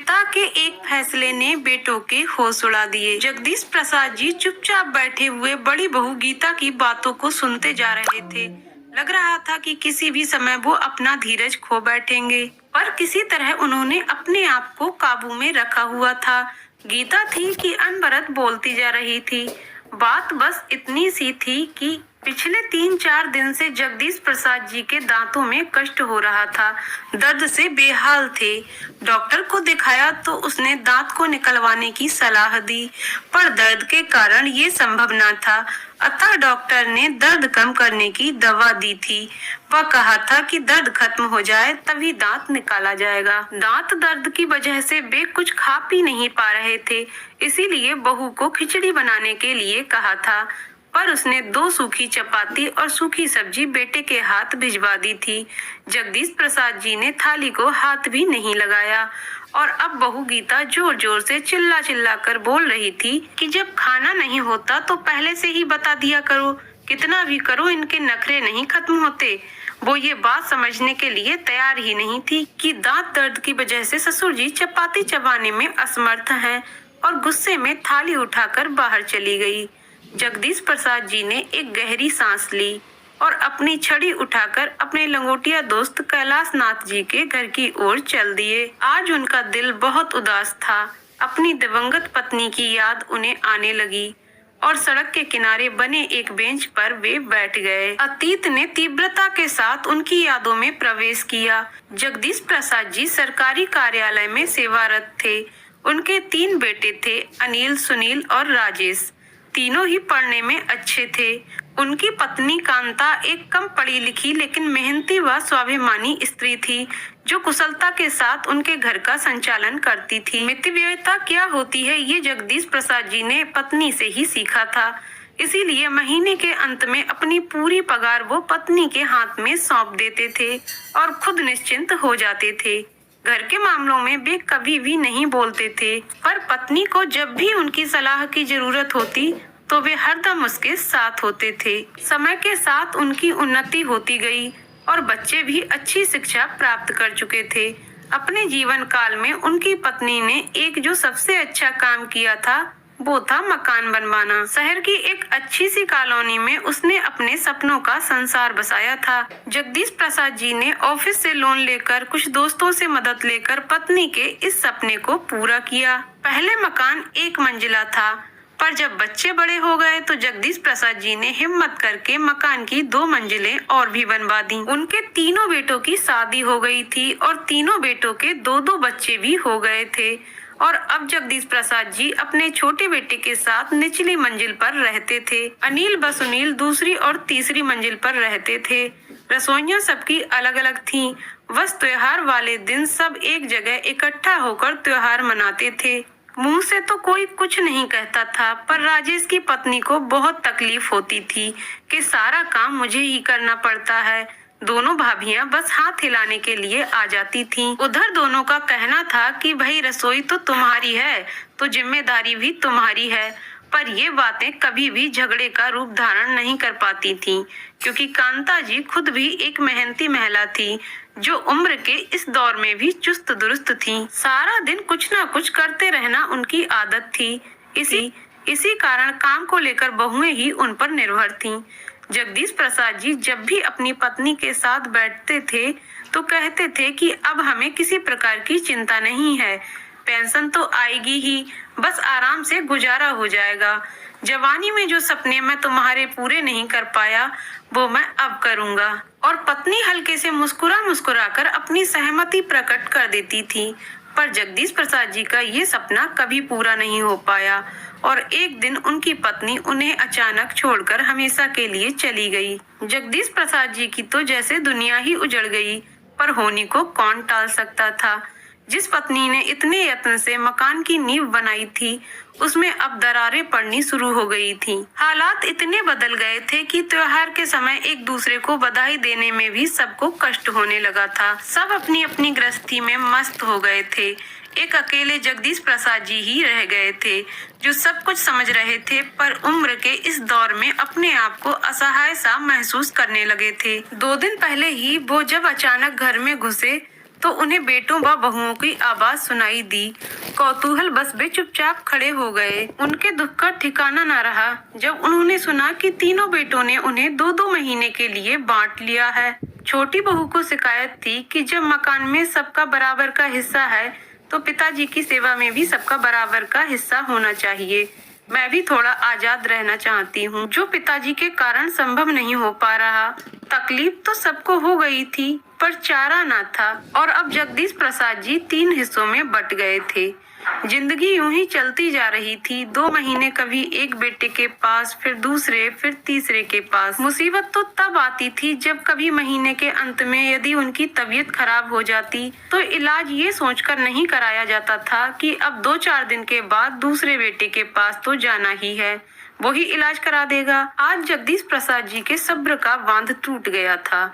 पिता के एक फैसले ने बेटों के होश उड़ा दिए। जगदीश प्रसाद जी चुपचाप बैठे हुए बड़ी बहू गीता की बातों को सुनते जा रहे थे। लग रहा था कि किसी भी समय वो अपना धीरज खो बैठेंगे, पर किसी तरह उन्होंने अपने आप को काबू में रखा हुआ था। गीता थी कि अनवरत बोलती जा रही थी। बात बस इतनी सी थी कि पिछले 3-4 दिन से जगदीश प्रसाद जी के दांतों में कष्ट हो रहा था, दर्द से बेहाल थे। डॉक्टर को दिखाया तो उसने दांत को निकलवाने की सलाह दी, पर दर्द के कारण ये संभव न था। अतः डॉक्टर ने दर्द कम करने की दवा दी थी। वह कहा था कि दर्द खत्म हो जाए तभी दांत निकाला जाएगा। दांत दर्द की वजह से वे कुछ खा पी नहीं पा रहे थे, इसीलिए बहू को खिचड़ी बनाने के लिए कहा था, पर उसने 2 सूखी चपाती और सूखी सब्जी बेटे के हाथ भिजवा दी थी। जगदीश प्रसाद जी ने थाली को हाथ भी नहीं लगाया और अब बहू गीता जोर जोर से चिल्ला चिल्ला कर बोल रही थी कि जब खाना नहीं होता तो पहले से ही बता दिया करो, कितना भी करो इनके नखरे नहीं खत्म होते। वो ये बात समझने के लिए तैयार ही नहीं थी कि दांत दर्द की वजह से ससुर जी चपाती चबाने में असमर्थ हैं, और गुस्से में थाली उठाकर बाहर चली गई। जगदीश प्रसाद जी ने एक गहरी सांस ली और अपनी छड़ी उठाकर अपने लंगोटिया दोस्त कैलाश नाथ जी के घर की ओर चल दिए। आज उनका दिल बहुत उदास था। अपनी दिवंगत पत्नी की याद उन्हें आने लगी और सड़क के किनारे बने एक बेंच पर वे बैठ गए। अतीत ने तीव्रता के साथ उनकी यादों में प्रवेश किया। जगदीश प्रसाद जी सरकारी कार्यालय में सेवारत थे। उनके 3 बेटे थे, अनिल, सुनील और राजेश। तीनों ही पढ़ने में अच्छे थे। उनकी पत्नी कांता एक कम पढ़ी लिखी लेकिन मेहनती व स्वाभिमानी स्त्री थी, जो कुशलता के साथ उनके घर का संचालन करती थी। मितव्ययिता क्या होती है ये जगदीश प्रसाद जी ने पत्नी से ही सीखा था, इसीलिए महीने के अंत में अपनी पूरी पगार वो पत्नी के हाथ में सौंप देते थे और खुद निश्चिंत हो जाते थे। घर के मामलों में वे कभी भी नहीं बोलते थे, पर पत्नी को जब भी उनकी सलाह की जरूरत होती तो वे हरदम उसके साथ होते थे। समय के साथ उनकी उन्नति होती गई और बच्चे भी अच्छी शिक्षा प्राप्त कर चुके थे। अपने जीवन काल में उनकी पत्नी ने एक जो सबसे अच्छा काम किया था वो था मकान बनवाना। शहर की एक अच्छी सी कॉलोनी में उसने अपने सपनों का संसार बसाया था। जगदीश प्रसाद जी ने ऑफिस से लोन लेकर कुछ दोस्तों से मदद लेकर पत्नी के इस सपने को पूरा किया। पहले मकान 1 मंजिला था, पर जब बच्चे बड़े हो गए तो जगदीश प्रसाद जी ने हिम्मत करके मकान की 2 मंजिलें और भी बनवा दी। उनके तीनों बेटों की शादी हो गई थी और तीनों बेटों के 2-2 बच्चे भी हो गए थे, और अब जगदीश प्रसाद जी अपने छोटे बेटे के साथ निचली मंजिल पर रहते थे। अनिल व सुनील दूसरी और तीसरी मंजिल पर रहते थे। रसोइयां सबकी अलग अलग थीं। बस त्योहार वाले दिन सब एक जगह इकट्ठा होकर त्योहार मनाते थे। मुंह से तो कोई कुछ नहीं कहता था, पर राजेश की पत्नी को बहुत तकलीफ होती थी कि सारा काम मुझे ही करना पड़ता है। दोनों भाभियां बस हाथ हिलाने के लिए आ जाती थीं। उधर दोनों का कहना था कि भाई रसोई तो तुम्हारी है तो जिम्मेदारी भी तुम्हारी है, पर ये बातें कभी भी झगड़े का रूप धारण नहीं कर पाती थीं, क्योंकि कांता जी खुद भी एक मेहनती महिला थी जो उम्र के इस दौर में भी चुस्त दुरुस्त थी। सारा दिन कुछ न कुछ करते रहना उनकी आदत थी। इसी कारण काम को लेकर बहुएं ही उन पर निर्भर थीं। जगदीश प्रसाद जी जब भी अपनी पत्नी के साथ बैठते थे तो कहते थे कि अब हमें किसी प्रकार की चिंता नहीं है, पेंशन तो आएगी ही, बस आराम से गुजारा हो जाएगा। जवानी में जो सपने मैं तुम्हारे पूरे नहीं कर पाया वो मैं अब करूंगा। और पत्नी हल्के से मुस्कुरा कर अपनी सहमति प्रकट कर देती थी, पर जगदीश प्रसाद जी का ये सपना कभी पूरा नहीं हो पाया और एक दिन उनकी पत्नी उन्हें अचानक छोड़कर हमेशा के लिए चली गई। जगदीश प्रसाद जी की तो जैसे दुनिया ही उजड़ गई, पर होनी को कौन टाल सकता था। जिस पत्नी ने इतने यत्न से मकान की नींव बनाई थी उसमें अब दरारें पड़नी शुरू हो गई थी। हालात इतने बदल गए थे कि त्योहार के समय एक दूसरे को बधाई देने में भी सबको कष्ट होने लगा था। सब अपनी अपनी गृहस्थी में मस्त हो गए थे। एक अकेले जगदीश प्रसाद जी ही रह गए थे जो सब कुछ समझ रहे थे, पर उम्र के इस दौर में अपने आप को असहाय सा महसूस करने लगे थे। 2 दिन पहले ही वो जब अचानक घर में घुसे तो उन्हें बेटों व बहुओं की आवाज सुनाई दी। कौतूहल बस वे चुपचाप खड़े हो गए। उनके दुख का ठिकाना न रहा जब उन्होंने सुना कि तीनों बेटों ने उन्हें 2-2 महीने के लिए बांट लिया है। छोटी बहू को शिकायत थी कि जब मकान में सबका बराबर का हिस्सा है तो पिताजी की सेवा में भी सबका बराबर का हिस्सा होना चाहिए। मैं भी थोड़ा आजाद रहना चाहती हूँ, जो पिताजी के कारण संभव नहीं हो पा रहा। तकलीफ तो सबको हो गई थी, पर चारा न था। और अब जगदीश प्रसाद जी 3 हिस्सों में बट गए थे। जिंदगी यूं ही चलती जा रही थी। 2 महीने कभी एक बेटे के पास, फिर दूसरे, फिर तीसरे के पास। मुसीबत तो तब आती थी जब कभी महीने के अंत में यदि उनकी तबीयत खराब हो जाती तो इलाज ये सोचकर नहीं कराया जाता था कि अब 2-4 दिन के बाद दूसरे बेटे के पास तो जाना ही है, वही इलाज करा देगा। आज जगदीश प्रसाद जी के सब्र का बांध टूट गया था।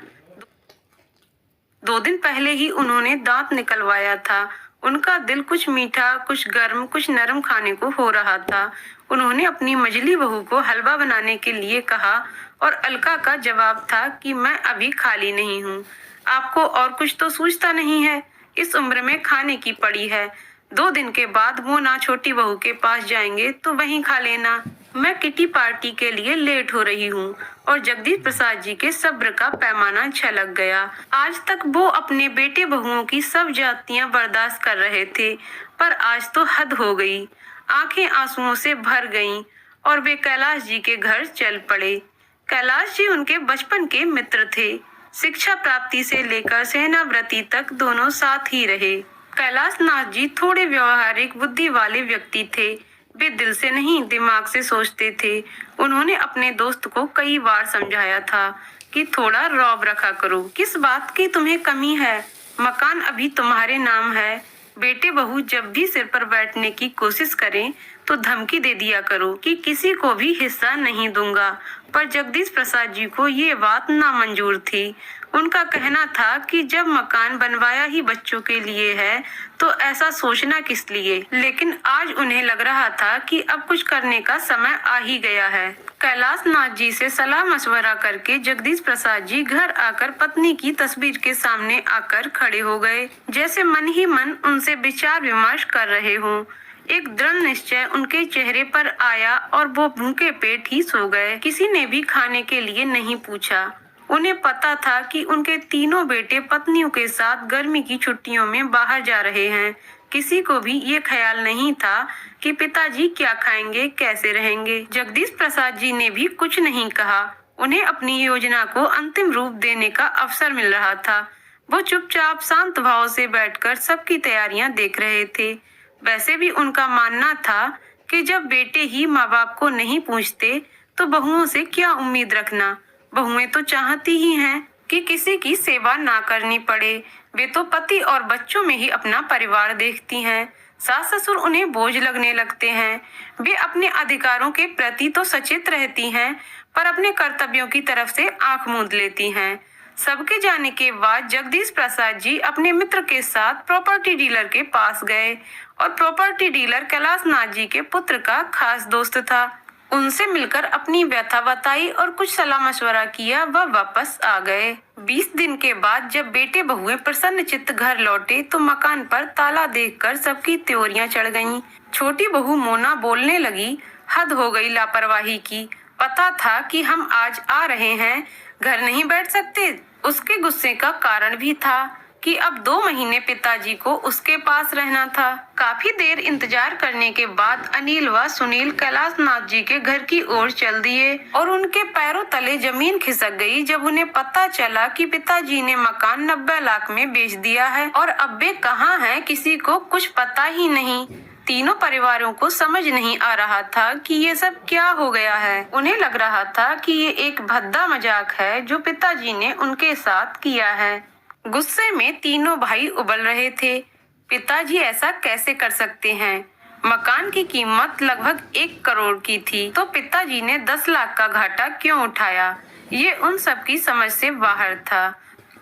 2 दिन पहले ही उन्होंने दांत निकलवाया था। उनका दिल कुछ मीठा, कुछ गर्म, कुछ नरम खाने को हो रहा था। उन्होंने अपनी मझली बहू को हलवा बनाने के लिए कहा और अलका का जवाब था कि मैं अभी खाली नहीं हूँ। आपको और कुछ तो सूझता नहीं है? इस उम्र में खाने की पड़ी है। 2 दिन के बाद वो ना छोटी बहू के पास जाएंगे तो वहीं खा लेना। मैं किटी पार्टी के लिए लेट हो रही हूँ। और जगदीश प्रसाद जी के सब्र का पैमाना छलक गया। आज तक वो अपने बेटे बहुओं की सब जातियां बर्दाश्त कर रहे थे, पर आज तो हद हो गई। आंखें आंसुओं से भर गईं और वे कैलाश जी के घर चल पड़े। कैलाश जी उनके बचपन के मित्र थे। शिक्षा प्राप्ति से लेकर सेनाव्रती तक दोनों साथ ही रहे। कैलाश नाथ जी थोड़े व्यवहारिक बुद्धि वाले व्यक्ति थे। वे दिल से नहीं, दिमाग से सोचते थे। उन्होंने अपने दोस्त को कई बार समझाया था कि थोड़ा रौब रखा करो। किस बात की तुम्हें कमी है? मकान अभी तुम्हारे नाम है। बेटे बहू जब भी सिर पर बैठने की कोशिश करें तो धमकी दे दिया करो कि किसी को भी हिस्सा नहीं दूंगा। पर जगदीश प्रसाद जी को ये बात नामंजूर थी। उनका कहना था कि जब मकान बनवाया ही बच्चों के लिए है तो ऐसा सोचना किस लिए। लेकिन आज उन्हें लग रहा था कि अब कुछ करने का समय आ ही गया है। कैलाश नाथ जी से सलाह मशवरा करके जगदीश प्रसाद जी घर आकर पत्नी की तस्वीर के सामने आकर खड़े हो गए, जैसे मन ही मन उनसे विचार विमर्श कर रहे हों। एक दृढ़ निश्चय उनके चेहरे पर आया और वो भूखे पेट ही सो गए। किसी ने भी खाने के लिए नहीं पूछा। उन्हें पता था कि उनके तीनों बेटे पत्नियों के साथ गर्मी की छुट्टियों में बाहर जा रहे हैं। किसी को भी ये ख्याल नहीं था कि पिताजी क्या खाएंगे, कैसे रहेंगे। जगदीश प्रसाद जी ने भी कुछ नहीं कहा। उन्हें अपनी योजना को अंतिम रूप देने का अवसर मिल रहा था। वो चुपचाप शांत भाव से बैठकर सबकी तैयारियां देख रहे थे। वैसे भी उनका मानना था कि जब बेटे ही माँ बाप को नहीं पूछते तो बहुओं से क्या उम्मीद रखना। बहुएं तो चाहती ही हैं कि किसी की सेवा ना करनी पड़े। वे तो पति और बच्चों में ही अपना परिवार देखती हैं। सास ससुर उन्हें बोझ लगने लगते हैं। वे अपने अधिकारों के प्रति तो सचेत रहती हैं, पर अपने कर्तव्यों की तरफ से आंख मूंद लेती हैं। सबके जाने के बाद जगदीश प्रसाद जी अपने मित्र के साथ प्रॉपर्टी डीलर के पास गए और प्रॉपर्टी डीलर कैलाश नाथ जी के पुत्र का खास दोस्त था। उनसे मिलकर अपनी व्यथा बताई और कुछ सलाह मशवरा किया, वह वापस आ गए। 20 दिन के बाद जब बेटे बहुएं प्रसन्न चित्त घर लौटे तो मकान पर ताला देखकर सबकी त्योरियां चढ़ गईं। छोटी बहू मोना बोलने लगी, हद हो गई लापरवाही की। पता था कि हम आज आ रहे हैं, घर नहीं बैठ सकते। उसके गुस्से का कारण भी था कि अब 2 महीने पिताजी को उसके पास रहना था। काफी देर इंतजार करने के बाद अनिल व सुनील कैलाश नाथ जी के घर की ओर चल दिए और उनके पैरों तले जमीन खिसक गई जब उन्हें पता चला कि पिताजी ने मकान 90 लाख में बेच दिया है और अब वे कहाँ हैं किसी को कुछ पता ही नहीं। तीनों परिवारों को समझ नहीं आ रहा था कि ये सब क्या हो गया है। उन्हें लग रहा था कि ये एक भद्दा मजाक है जो पिताजी ने उनके साथ किया है। गुस्से में तीनों भाई उबल रहे थे। पिताजी ऐसा कैसे कर सकते हैं? मकान की कीमत लगभग 1 करोड़ की थी, तो पिताजी ने 10 लाख का घाटा क्यों उठाया? ये उन सब की समझ से बाहर था।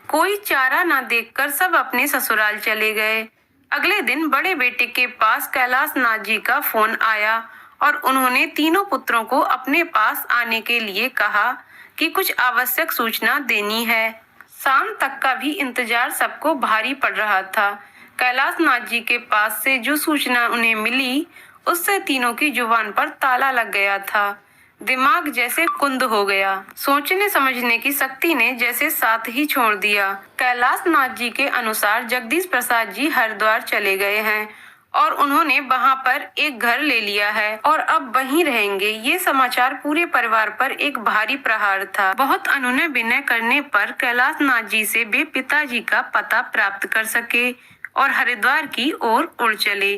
कोई चारा न देखकर सब अपने ससुराल चले गए। अगले दिन बड़े बेटे के पास कैलाश नाथ जी का फोन आया और उन्होंने तीनों पुत्रों को अपने पास आने के लिए कहा कि कुछ आवश्यक सूचना देनी है। शाम तक का भी इंतजार सबको भारी पड़ रहा था। कैलाश नाथ जी के पास से जो सूचना उन्हें मिली, उससे तीनों की जुबान पर ताला लग गया था। दिमाग जैसे कुंद हो गया। सोचने समझने की शक्ति ने जैसे साथ ही छोड़ दिया। कैलाश नाथ जी के अनुसार जगदीश प्रसाद जी हरिद्वार चले गए हैं और उन्होंने वहां पर एक घर ले लिया है और अब वहीं रहेंगे। ये समाचार पूरे परिवार पर एक भारी प्रहार था। बहुत अनुनय विनय करने पर कैलाश नाथ जी से वे पिताजी का पता प्राप्त कर सके और हरिद्वार की ओर उड़ चले।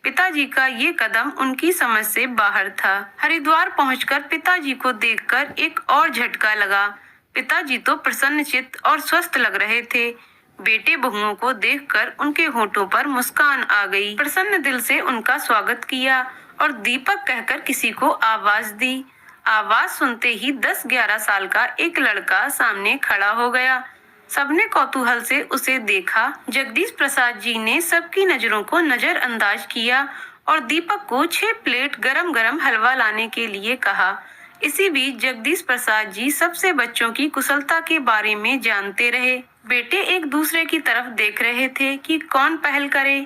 पिताजी का ये कदम उनकी समझ से बाहर था। हरिद्वार पहुंचकर पिताजी को देखकर एक और झटका लगा। पिताजी तो प्रसन्नचित्त और स्वस्थ लग रहे थे। बेटे बहुओं को देखकर उनके होठों पर मुस्कान आ गई। प्रसन्न दिल से उनका स्वागत किया और दीपक कहकर किसी को आवाज दी। आवाज सुनते ही 10-11 साल का एक लड़का सामने खड़ा हो गया। सबने कौतूहल से उसे देखा। जगदीश प्रसाद जी ने सबकी नजरों को नजरअंदाज किया और दीपक को 6 प्लेट गरम गरम हलवा लाने के लिए कहा। इसी बीच जगदीश प्रसाद जी सबसे बच्चों की कुशलता के बारे में जानते रहे। बेटे एक दूसरे की तरफ देख रहे थे कि कौन पहल करे,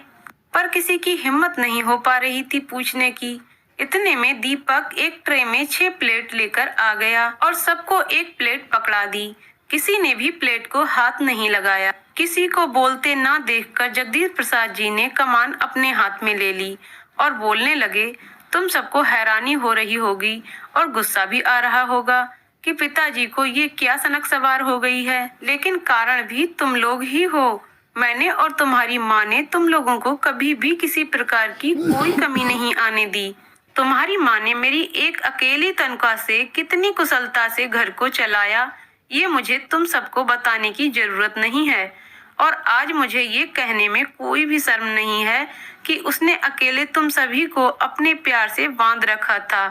पर किसी की हिम्मत नहीं हो पा रही थी पूछने की। इतने में दीपक एक ट्रे में 6 प्लेट लेकर आ गया और सबको एक प्लेट पकड़ा दी। किसी ने भी प्लेट को हाथ नहीं लगाया। किसी को बोलते ना देखकर जगदीश प्रसाद जी ने कमान अपने हाथ में ले ली और बोलने लगे, तुम सबको हैरानी हो रही होगी और गुस्सा भी आ रहा होगा कि पिताजी को ये क्या सनक सवार हो गई है, लेकिन कारण भी तुम लोग ही हो। मैंने और तुम्हारी माँ ने तुम लोगों को कभी भी किसी प्रकार की कोई कमी नहीं आने दी। तुम्हारी माँ ने मेरी एक अकेली तनख्वाह से कितनी कुशलता से घर को चलाया, ये मुझे तुम सबको बताने की जरूरत नहीं है। और आज मुझे ये कहने में कोई भी शर्म नहीं है कि उसने अकेले तुम सभी को अपने प्यार से बांध रखा था,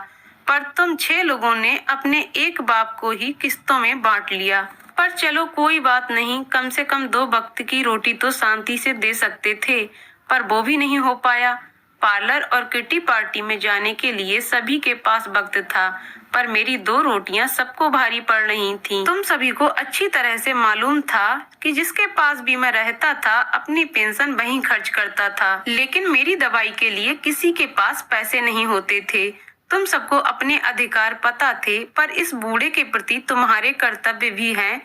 पर तुम 6 लोगों ने अपने एक बाप को ही किस्तों में बांट लिया। पर चलो कोई बात नहीं, कम से कम 2 वक्त की रोटी तो शांति से दे सकते थे, पर वो भी नहीं हो पाया। पार्लर और किटी पार्टी में जाने के लिए सभी के पास वक्त था, पर मेरी 2 रोटियां सबको भारी पड़ रही थीं। तुम सभी को अच्छी तरह से मालूम था कि जिसके पास भी मैं रहता था अपनी पेंशन वहीं खर्च करता था, लेकिन मेरी दवाई के लिए किसी के पास पैसे नहीं होते थे। तुम सबको अपने अधिकार पता थे, पर इस बूढ़े के प्रति तुम्हारे कर्तव्य भी हैं,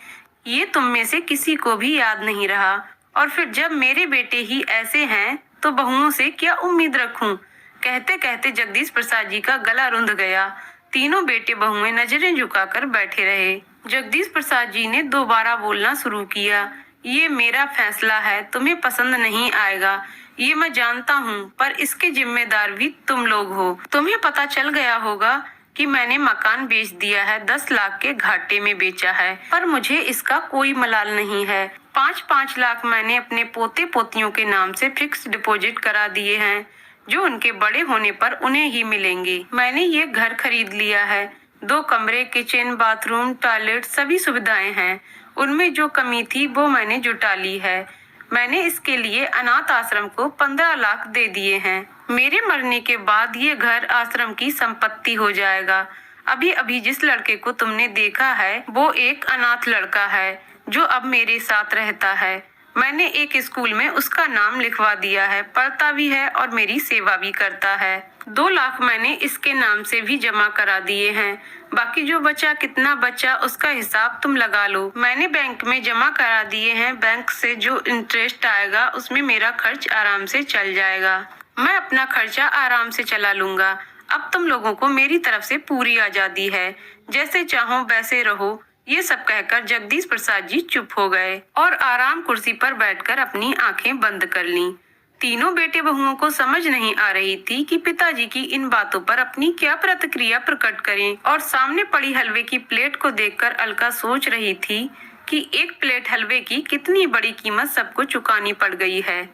ये तुम में से किसी को भी याद नहीं रहा। और फिर जब मेरे बेटे ही ऐसे हैं तो बहुओं से क्या उम्मीद रखूं? कहते कहते जगदीश प्रसाद जी का गला रुंध गया। तीनों बेटे बहुएं नजरें झुकाकर बैठे रहे। जगदीश प्रसाद जी ने दोबारा बोलना शुरू किया, ये मेरा फैसला है, तुम्हें पसंद नहीं आएगा, ये मैं जानता हूँ, पर इसके जिम्मेदार भी तुम लोग हो। तुम्हें पता चल गया होगा कि मैंने मकान बेच दिया है, 10 लाख के घाटे में बेचा है, पर मुझे इसका कोई मलाल नहीं है। 5-5 लाख मैंने अपने पोते पोतियों के नाम से फिक्स डिपॉजिट करा दिए हैं, जो उनके बड़े होने पर उन्हें ही मिलेंगे। मैंने ये घर खरीद लिया है, 2 कमरे, किचन, बाथरूम, टॉयलेट, सभी सुविधाएं हैं। उनमें जो कमी थी वो मैंने जुटा ली है। मैंने इसके लिए अनाथ आश्रम को 15 लाख दे दिए हैं। मेरे मरने के बाद ये घर आश्रम की संपत्ति हो जाएगा। अभी अभी जिस लड़के को तुमने देखा है वो एक अनाथ लड़का है जो अब मेरे साथ रहता है। मैंने एक स्कूल में उसका नाम लिखवा दिया है, पढ़ता भी है और मेरी सेवा भी करता है। 2 लाख मैंने इसके नाम से भी जमा करा दिए हैं। बाकी जो बचा, कितना बचा उसका हिसाब तुम लगा लो। मैंने बैंक में जमा करा दिए हैं, बैंक से जो इंटरेस्ट आएगा उसमें मेरा खर्च आराम से चल जाएगा। मैं अपना खर्चा आराम से चला लूंगा। अब तुम लोगों को मेरी तरफ से पूरी आजादी है, जैसे चाहो वैसे रहो। ये सब कहकर जगदीश प्रसाद जी चुप हो गए और आराम कुर्सी पर बैठकर अपनी आंखें बंद कर लीं। तीनों बेटे बहुओं को समझ नहीं आ रही थी कि पिताजी की इन बातों पर अपनी क्या प्रतिक्रिया प्रकट करें, और सामने पड़ी हलवे की प्लेट को देखकर अलका सोच रही थी कि एक प्लेट हलवे की कितनी बड़ी कीमत सबको चुकानी पड़ गई है।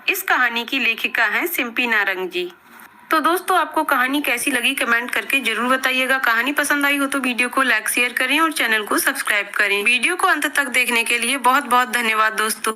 इस कहानी की लेखिका हैं सिम्पी नारंग जी। तो दोस्तों, आपको कहानी कैसी लगी कमेंट करके जरूर बताइएगा। कहानी पसंद आई हो तो वीडियो को लाइक शेयर करें और चैनल को सब्सक्राइब करें। वीडियो को अंत तक देखने के लिए बहुत बहुत धन्यवाद दोस्तों।